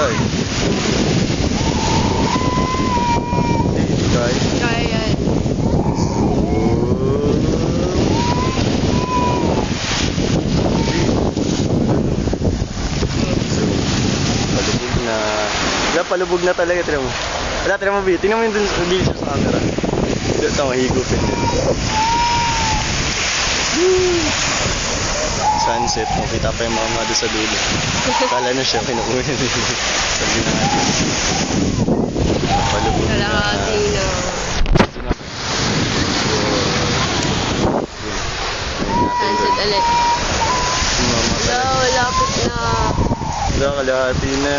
Wala eh. Hindi kaya. Kaya yan. Palubog na. Wala, palubog na talaga. Tignan mo. Wala, tignan mo, B. Tignan mo yung dun sa camera. Ito, mahigupin din. Sunset. Makita pa yung mga doon sa dulo. Kala na siya, kinukuha din. Sabi na natin. Palubog na. Kalahati na. Sunset ulit. Wala, lapit na. Wala, kalahati na.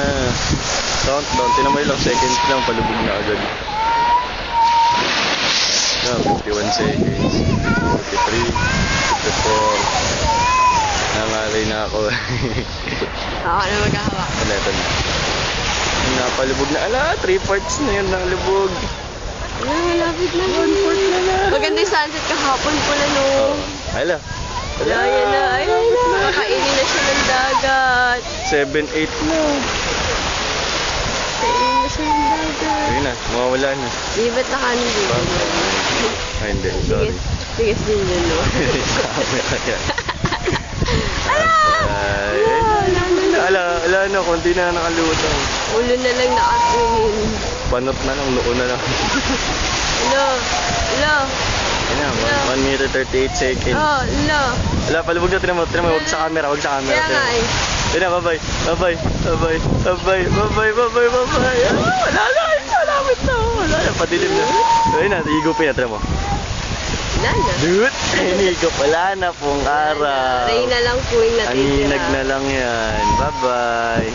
Countdown. Tinan mo ilang seconds lang, palubog na agad. 51 seconds. 53. 54. Nangalay na ako. Ako na maghahawak. Wala, ito na. Napalubog na. Ala, 3 parts na yun ng lubog. Wala, malapit na. 1/4 na na. Maganda yung sunset kahapon pala, no? Ala. Wala, yan na. Ay, nakakainin na siya ng dagat. 7-8 na. Kainin na siya ng dagat. Ayun na, mawawala na. Di ba't nakanin din? Ay, hindi. Sorry. Tigas din yun, no? Ala na, konti na nakalutang. Ulo na lang nakatingin. Panot na lang, noo na lang. Hello? Hello? Ayun na, 1 minute 38 seconds. Oh, hello? Ala, palubog na, tinan mo, huwag sa camera, huwag sa camera. Kaya nga eh. Ayun na, bye-bye, bye-bye, bye-bye, bye-bye, bye-bye, bye-bye, bye-bye. Wala na, malapit na, wala na, patilim na. Ayun na, higupin na, tinan mo. Wala na. Dude, hinigop, wala na pong araw. Rain na lang po yung natitira. Aninag na lang yan. Bye-bye.